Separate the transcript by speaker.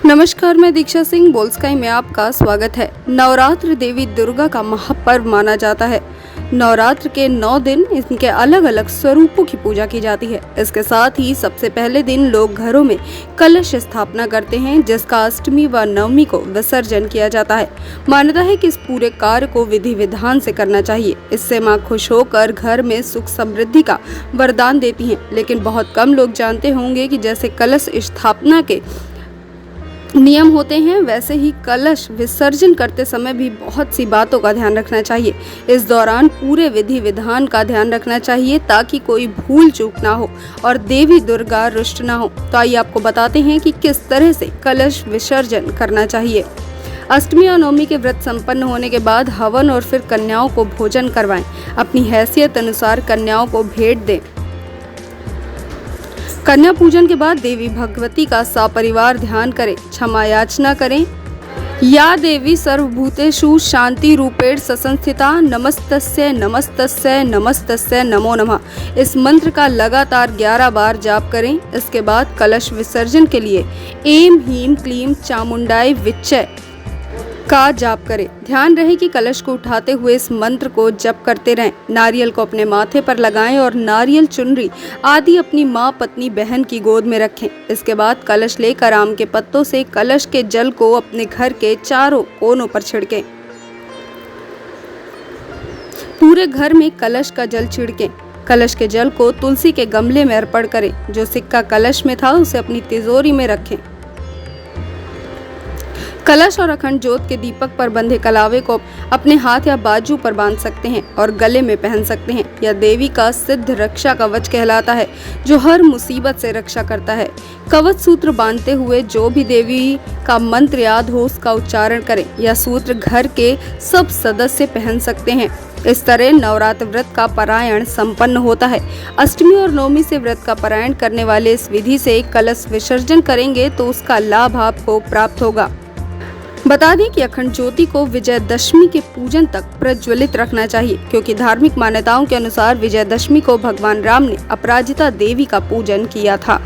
Speaker 1: नमस्कार, मैं दीक्षा सिंह बोलस्काई में आपका स्वागत है। नवरात्र देवी दुर्गा का महापर्व माना जाता है। नवरात्र के 9 दिन इनके अलग अलग स्वरूपों की पूजा की जाती है। इसके साथ ही सबसे पहले दिन लोग घरों में कलश स्थापना करते हैं, जिसका अष्टमी व नवमी को विसर्जन किया जाता है। मान्यता है कि इस पूरे कार्य को विधि विधान से करना चाहिए। इससे मां खुश होकर घर में सुख समृद्धि का वरदान देती हैं। लेकिन बहुत कम लोग जानते होंगे कि जैसे कलश स्थापना के नियम होते हैं, वैसे ही कलश विसर्जन करते समय भी बहुत सी बातों का ध्यान रखना चाहिए। इस दौरान पूरे विधि विधान का ध्यान रखना चाहिए ताकि कोई भूल चूक ना हो और देवी दुर्गा रुष्ट ना हो। तो आइए आपको बताते हैं कि किस तरह से कलश विसर्जन करना चाहिए। अष्टमी और नवमी के व्रत संपन्न होने के बाद हवन और फिर कन्याओं को भोजन करवाएं। अपनी हैसियत अनुसार कन्याओं को भेंट दें। कन्या पूजन के बाद देवी भगवती का सपरिवार ध्यान करें, क्षमा याचना करें। या देवी सर्वभूतेषु शांति रूपेण संस्थिता नमस्तस्यै नमस्तस्यै नमस्तस्यै नमो नमः। इस मंत्र का लगातार 11 बार जाप करें। इसके बाद कलश विसर्जन के लिए ऐं ह्रीं क्लीं चामुंडाय विच्चे का जाप करें। ध्यान रहे कि कलश को उठाते हुए इस मंत्र को जप करते रहें। नारियल को अपने माथे पर लगाएं और नारियल चुनरी आदि अपनी माँ, पत्नी, बहन की गोद में रखें। इसके बाद कलश लेकर आम के पत्तों से कलश के जल को अपने घर के चारों कोनों पर छिड़कें। पूरे घर में कलश का जल छिड़कें। कलश के जल को तुलसी के गमले में अर्पण करें। जो सिक्का कलश में था उसे अपनी तिजोरी में रखें। कलश और अखंड ज्योत के दीपक पर बंधे कलावे को अपने हाथ या बाजू पर बांध सकते हैं और गले में पहन सकते हैं। यह देवी का सिद्ध रक्षा कवच कहलाता है, जो हर मुसीबत से रक्षा करता है। कवच सूत्र बांधते हुए जो भी देवी का मंत्र याद हो उसका उच्चारण करें। यह सूत्र घर के सब सदस्य पहन सकते हैं। इस तरह नवरात्र व्रत का पारायण संपन्न होता है। अष्टमी और नवमी से व्रत का पारायण करने वाले इस विधि से कलश विसर्जन करेंगे तो उसका लाभ आपको प्राप्त होगा। बता दें कि अखंड ज्योति को विजयदशमी के पूजन तक प्रज्वलित रखना चाहिए, क्योंकि धार्मिक मान्यताओं के अनुसार विजयदशमी को भगवान राम ने अपराजिता देवी का पूजन किया था।